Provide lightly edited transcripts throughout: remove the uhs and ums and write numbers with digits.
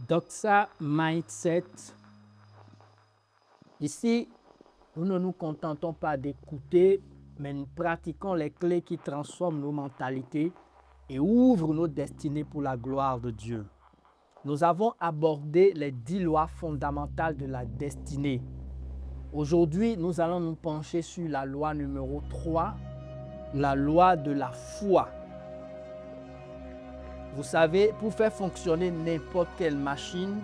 Doxa Mindset. Ici, nous ne nous contentons pas d'écouter, mais nous pratiquons les clés qui transforment nos mentalités et ouvrent nos destinées pour la gloire de Dieu. Nous avons abordé les 10 lois fondamentales de la destinée. Aujourd'hui, nous allons nous pencher sur la loi numéro 3, la loi de la foi. Vous savez, pour faire fonctionner n'importe quelle machine,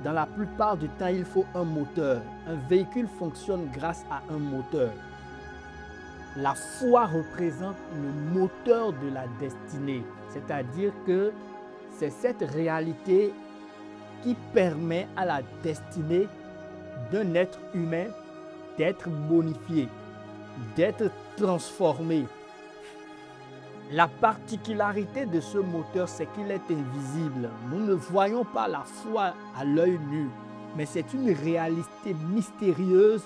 dans la plupart du temps, il faut un moteur. Un véhicule fonctionne grâce à un moteur. La foi représente le moteur de la destinée. C'est-à-dire que c'est cette réalité qui permet à la destinée d'un être humain d'être bonifié, d'être transformé. La particularité de ce moteur, c'est qu'il est invisible. Nous ne voyons pas la foi à l'œil nu, mais c'est une réalité mystérieuse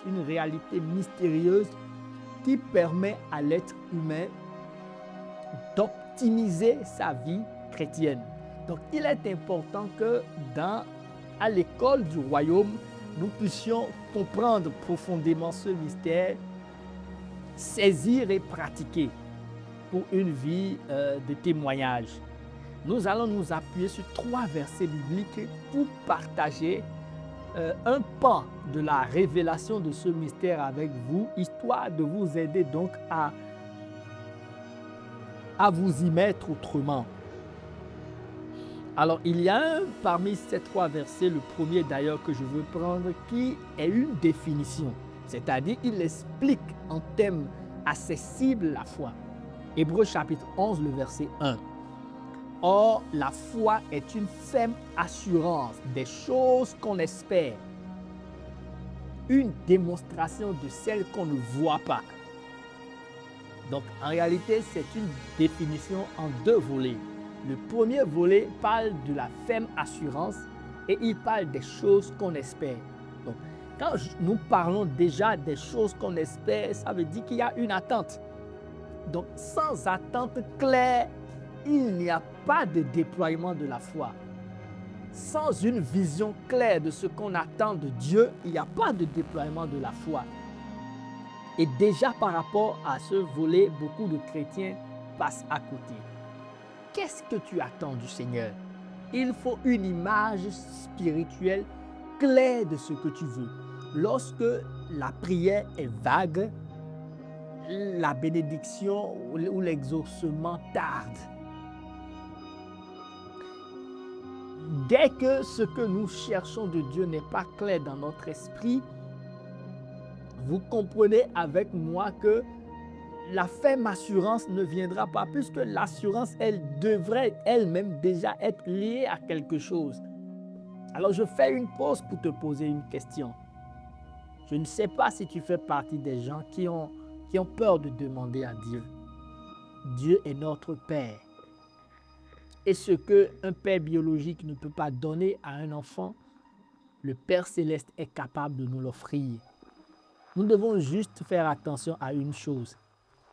qui permet à l'être humain d'optimiser sa vie chrétienne. Donc, il est important que à l'école du royaume, nous puissions comprendre profondément ce mystère, saisir et pratiquer pour une vie de témoignage. Nous allons nous appuyer sur 3 versets bibliques pour partager un pan de la révélation de ce mystère avec vous, histoire de vous aider donc à vous y mettre autrement. Alors, il y a parmi ces 3 versets, le premier d'ailleurs que je veux prendre, qui est une définition. C'est-à-dire, il explique en termes accessibles la foi. Hébreux chapitre 11, le verset 1. Or, la foi est une ferme assurance des choses qu'on espère, une démonstration de celles qu'on ne voit pas. Donc, en réalité, c'est une définition en 2 volets. Le premier volet parle de la ferme assurance et il parle des choses qu'on espère. Donc, quand nous parlons déjà des choses qu'on espère, ça veut dire qu'il y a une attente. Donc, sans attente claire, il n'y a pas de déploiement de la foi. Sans une vision claire de ce qu'on attend de Dieu, il n'y a pas de déploiement de la foi. Et déjà par rapport à ce volet, beaucoup de chrétiens passent à côté. Qu'est-ce que tu attends du Seigneur? Il faut une image spirituelle claire de ce que tu veux. Lorsque la prière est vague, la bénédiction ou l'exaucement tarde. Dès que ce que nous cherchons de Dieu n'est pas clair dans notre esprit, vous comprenez avec moi que la ferme assurance ne viendra pas, puisque l'assurance, elle devrait elle-même déjà être liée à quelque chose. Alors je fais une pause pour te poser une question. Je ne sais pas si tu fais partie des gens qui ont peur de demander à Dieu. Dieu est notre Père. Et ce qu'un père biologique ne peut pas donner à un enfant, le Père Céleste est capable de nous l'offrir. Nous devons juste faire attention à une chose.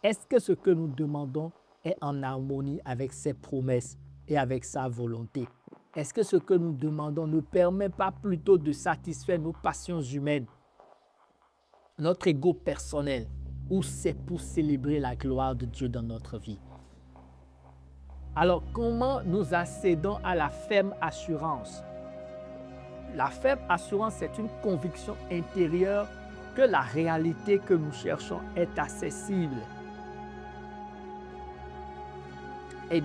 Est-ce que ce que nous demandons est en harmonie avec ses promesses et avec sa volonté? Est-ce que ce que nous demandons ne permet pas plutôt de satisfaire nos passions humaines, notre ego personnel, ou c'est pour célébrer la gloire de Dieu dans notre vie? Alors, comment nous accédons à la ferme assurance? La ferme assurance, c'est une conviction intérieure que la réalité que nous cherchons est accessible. Et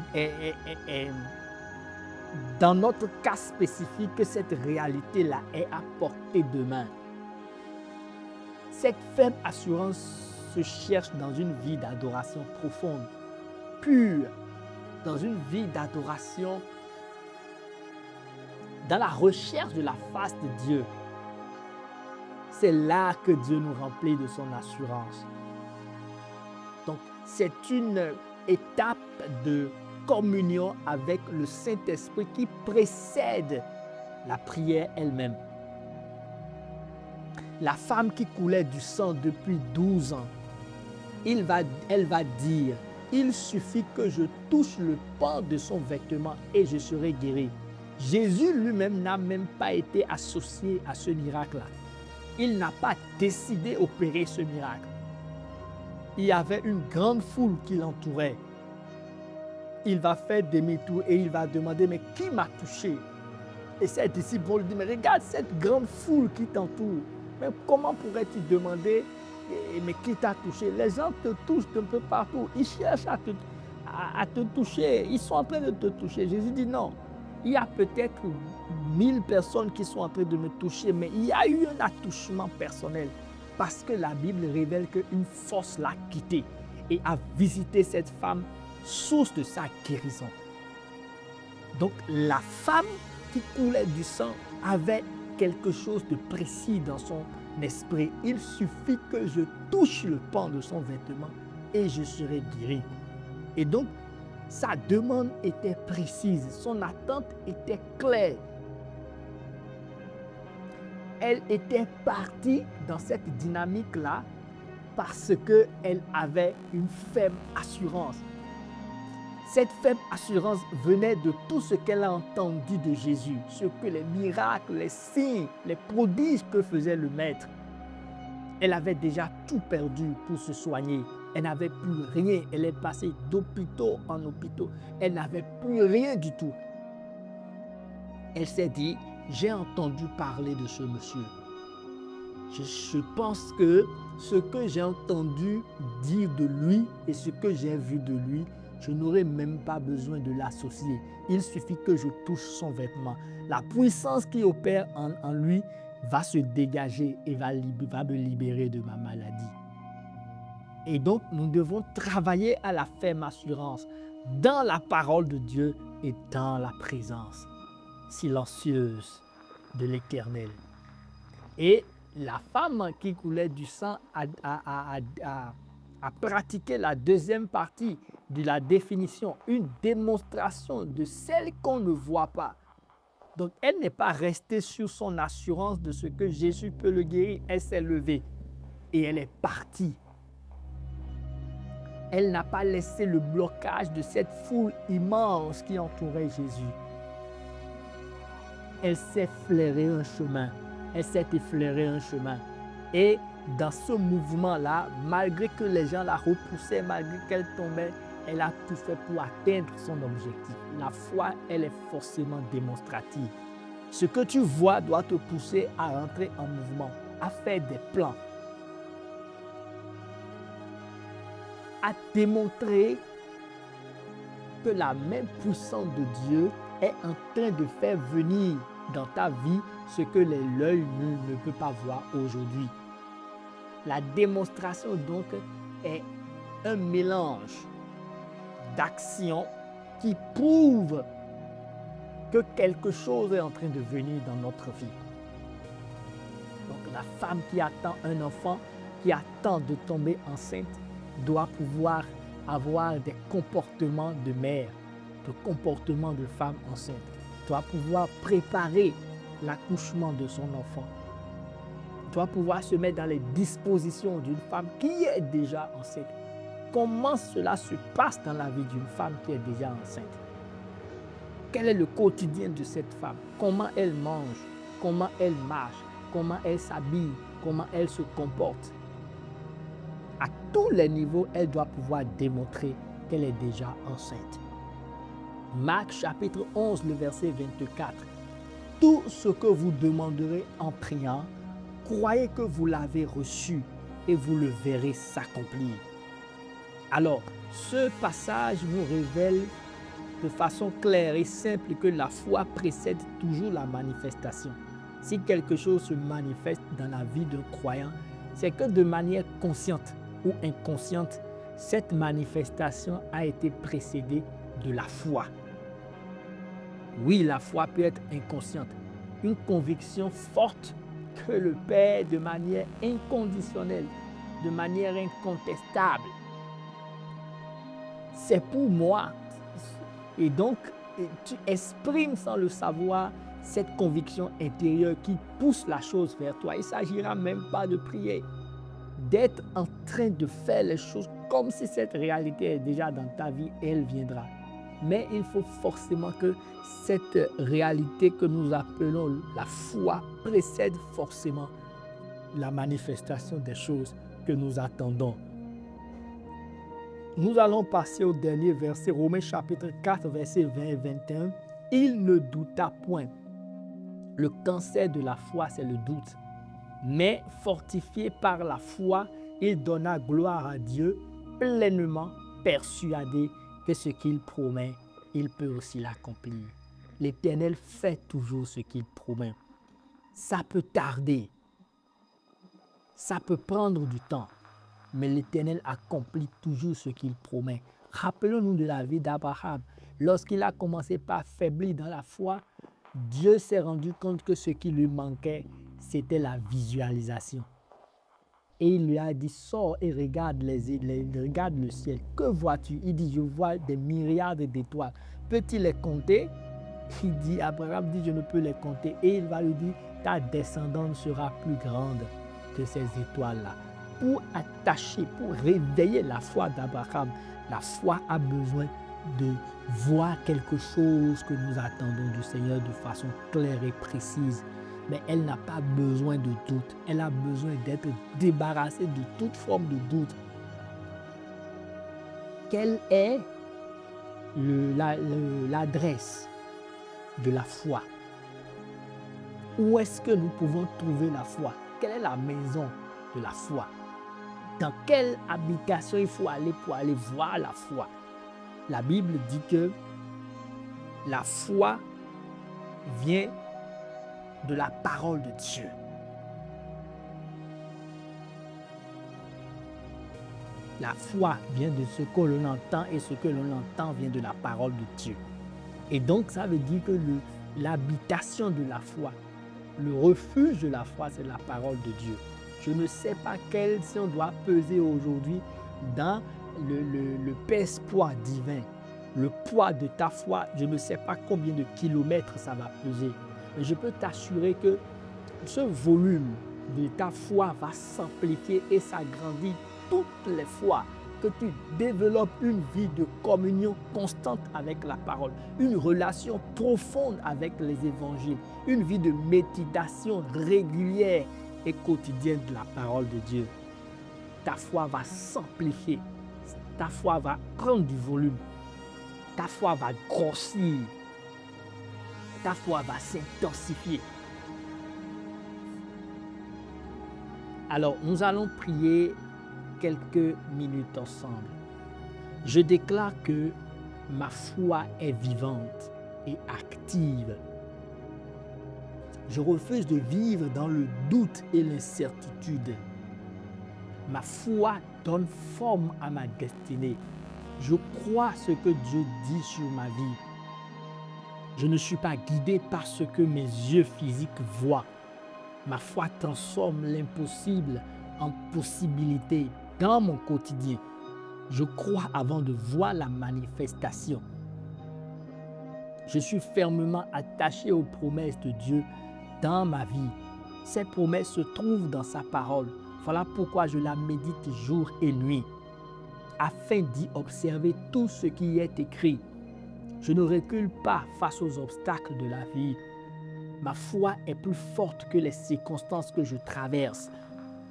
dans notre cas spécifique, cette réalité-là est à portée de main. Cette ferme assurance se cherche dans une vie d'adoration profonde, pure, dans une vie d'adoration, dans la recherche de la face de Dieu. C'est là que Dieu nous remplit de son assurance. Donc, c'est une étape de communion avec le Saint-Esprit qui précède la prière elle-même. La femme qui coulait du sang depuis 12 ans, elle va dire, il suffit que je touche le pan de son vêtement et je serai guéri. Jésus lui-même n'a même pas été associé à ce miracle-là. Il n'a pas décidé d'opérer ce miracle. Il y avait une grande foule qui l'entourait. Il va faire demi-tour et il va demander, mais qui m'a touché? Et ses disciples vont lui dire, mais regarde cette grande foule qui t'entoure. Mais comment pourrais-tu demander, mais qui t'a touché? Les gens te touchent d'un peu partout. Ils cherchent à te toucher. Ils sont en train de te toucher. Jésus dit non. Il y a peut-être 1000 personnes qui sont en train de me toucher, mais il y a eu un attouchement personnel. Parce que la Bible révèle qu'une force l'a quitté et a visité cette femme, source de sa guérison. Donc la femme qui coulait du sang avait quelque chose de précis dans son esprit. Il suffit que je touche le pan de son vêtement et je serai guéri. Et donc, sa demande était précise, son attente était claire. Elle était partie dans cette dynamique-là parce qu'elle avait une ferme assurance. Cette ferme assurance venait de tout ce qu'elle a entendu de Jésus, ce que les miracles, les signes, les prodiges que faisait le Maître. Elle avait déjà tout perdu pour se soigner. Elle n'avait plus rien. Elle est passée d'hôpitaux en hôpitaux. Elle n'avait plus rien du tout. Elle s'est dit, j'ai entendu parler de ce monsieur. Je pense que ce que j'ai entendu dire de lui et ce que j'ai vu de lui, je n'aurai même pas besoin de l'associer. Il suffit que je touche son vêtement. La puissance qui opère en lui va se dégager et va me libérer de ma maladie. Et donc, nous devons travailler à la ferme assurance dans la parole de Dieu et dans la présence silencieuse de l'Éternel. Et la femme qui coulait du sang a pratiqué la deuxième partie de la définition, une démonstration de celle qu'on ne voit pas. Donc, elle n'est pas restée sur son assurance de ce que Jésus peut le guérir. Elle s'est levée et elle est partie. Elle n'a pas laissé le blocage de cette foule immense qui entourait Jésus. Elle s'est flairé un chemin. Elle s'est effleuré un chemin. Et dans ce mouvement-là, malgré que les gens la repoussaient, malgré qu'elle tombait, elle a tout fait pour atteindre son objectif. La foi, elle est forcément démonstrative. Ce que tu vois doit te pousser à rentrer en mouvement, à faire des plans, à démontrer que la main puissante de Dieu est en train de faire venir dans ta vie ce que l'œil nu ne peut pas voir aujourd'hui. La démonstration donc est un mélange d'actions qui prouvent que quelque chose est en train de venir dans notre vie. Donc la femme qui attend un enfant, qui attend de tomber enceinte, doit pouvoir avoir des comportements de mère, des comportements de femme enceinte, doit pouvoir préparer l'accouchement de son enfant, doit pouvoir se mettre dans les dispositions d'une femme qui est déjà enceinte. Comment cela se passe dans la vie d'une femme qui est déjà enceinte? Quel est le quotidien de cette femme? Comment elle mange? Comment elle marche? Comment elle s'habille? Comment elle se comporte? À tous les niveaux, elle doit pouvoir démontrer qu'elle est déjà enceinte. Marc chapitre 11, le verset 24. Tout ce que vous demanderez en priant, croyez que vous l'avez reçu et vous le verrez s'accomplir. Alors, ce passage nous révèle de façon claire et simple que la foi précède toujours la manifestation. Si quelque chose se manifeste dans la vie d'un croyant, c'est que de manière consciente ou inconsciente, cette manifestation a été précédée de la foi. Oui, la foi peut être inconsciente. Une conviction forte que le Père, de manière inconditionnelle, de manière incontestable, c'est pour moi. Et donc, tu exprimes sans le savoir cette conviction intérieure qui pousse la chose vers toi. Il ne s'agira même pas de prier, d'être en train de faire les choses comme si cette réalité est déjà dans ta vie et elle viendra. Mais il faut forcément que cette réalité que nous appelons la foi précède forcément la manifestation des choses que nous attendons. Nous allons passer au dernier verset, Romains chapitre 4, versets 20 et 21. Il ne douta point. Le cancer de la foi, c'est le doute. Mais fortifié par la foi, il donna gloire à Dieu, pleinement persuadé que ce qu'il promet, il peut aussi l'accomplir. L'Éternel fait toujours ce qu'il promet. Ça peut tarder, ça peut prendre du temps, mais l'Éternel accomplit toujours ce qu'il promet. Rappelons-nous de la vie d'Abraham. Lorsqu'il a commencé par faiblir dans la foi, Dieu s'est rendu compte que ce qui lui manquait, c'était la visualisation. Et il lui a dit, sors et regarde regarde le ciel. Que vois-tu? Il dit, je vois des myriades d'étoiles. Peux-tu les compter? Abraham dit, je ne peux les compter. Et il va lui dire, ta descendance sera plus grande que ces étoiles-là. Pour attacher, pour réveiller la foi d'Abraham, la foi a besoin de voir quelque chose que nous attendons du Seigneur de façon claire et précise. Mais elle n'a pas besoin de doute. Elle a besoin d'être débarrassée de toute forme de doute. Quelle est l'adresse de la foi? Où est-ce que nous pouvons trouver la foi? Quelle est la maison de la foi? Dans quelle habitation il faut aller pour aller voir la foi? La Bible dit que la foi vient de la parole de Dieu. La foi vient de ce que l'on entend et ce que l'on entend vient de la parole de Dieu. Et donc, ça veut dire que l'habitation de la foi, le refuge de la foi, c'est la parole de Dieu. Je ne sais pas quel si on doit peser aujourd'hui dans le pèse-poids divin, le poids de ta foi. Je ne sais pas combien de kilomètres ça va peser. Mais je peux t'assurer que ce volume de ta foi va s'amplifier et s'agrandir toutes les fois que tu développes une vie de communion constante avec la parole, une relation profonde avec les évangiles, une vie de méditation régulière et quotidienne de la parole de Dieu. Ta foi va s'amplifier, ta foi va prendre du volume, ta foi va grossir, ta foi va s'intensifier. Alors, nous allons prier quelques minutes ensemble. Je déclare que ma foi est vivante et active. Je refuse de vivre dans le doute et l'incertitude. Ma foi donne forme à ma destinée. Je crois ce que Dieu dit sur ma vie. Je ne suis pas guidé par ce que mes yeux physiques voient. Ma foi transforme l'impossible en possibilité dans mon quotidien. Je crois avant de voir la manifestation. Je suis fermement attaché aux promesses de Dieu dans ma vie. Ces promesses se trouvent dans sa parole. Voilà pourquoi je la médite jour et nuit, afin d'y observer tout ce qui y est écrit. Je ne recule pas face aux obstacles de la vie. Ma foi est plus forte que les circonstances que je traverse.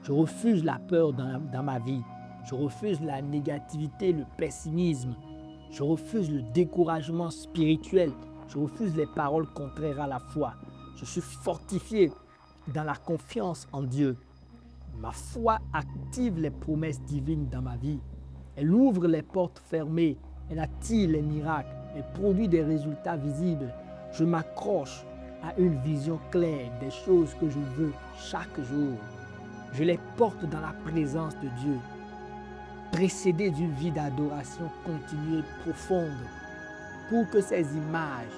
Je refuse la peur dans ma vie. Je refuse la négativité, le pessimisme. Je refuse le découragement spirituel. Je refuse les paroles contraires à la foi. Je suis fortifié dans la confiance en Dieu. Ma foi active les promesses divines dans ma vie. Elle ouvre les portes fermées. Elle attire les miracles. Elle produit des résultats visibles. Je m'accroche à une vision claire des choses que je veux chaque jour. Je les porte dans la présence de Dieu, précédé d'une vie d'adoration continue et profonde, pour que ces images,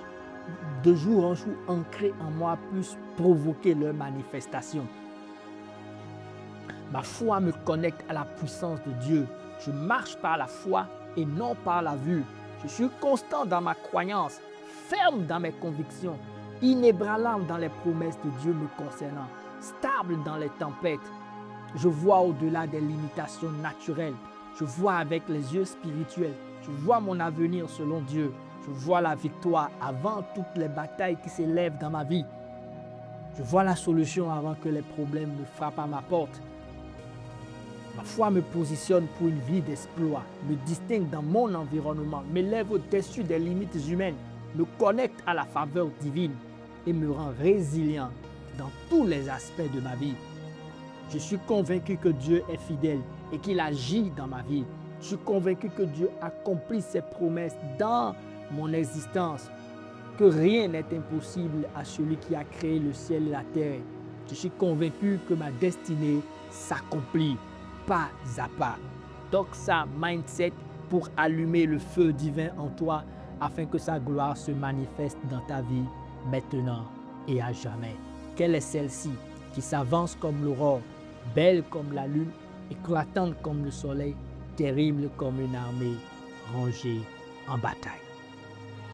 de jour en jour ancrées en moi, puissent provoquer leur manifestation. Ma foi me connecte à la puissance de Dieu. Je marche par la foi et non par la vue. Je suis constant dans ma croyance, ferme dans mes convictions, inébranlable dans les promesses de Dieu me concernant, stable dans les tempêtes. Je vois au-delà des limitations naturelles. Je vois avec les yeux spirituels. Je vois mon avenir selon Dieu. Je vois la victoire avant toutes les batailles qui s'élèvent dans ma vie. Je vois la solution avant que les problèmes ne frappent à ma porte. Ma foi me positionne pour une vie d'exploit, me distingue dans mon environnement, m'élève au-dessus des limites humaines, me connecte à la faveur divine et me rend résilient dans tous les aspects de ma vie. Je suis convaincu que Dieu est fidèle et qu'il agit dans ma vie. Je suis convaincu que Dieu accomplit ses promesses dans mon existence, que rien n'est impossible à celui qui a créé le ciel et la terre. Je suis convaincu que ma destinée s'accomplit pas à pas. Doxa Mindset pour allumer le feu divin en toi afin que sa gloire se manifeste dans ta vie maintenant et à jamais. Quelle est celle-ci qui s'avance comme l'aurore, belle comme la lune, éclatante comme le soleil, terrible comme une armée rangée en bataille?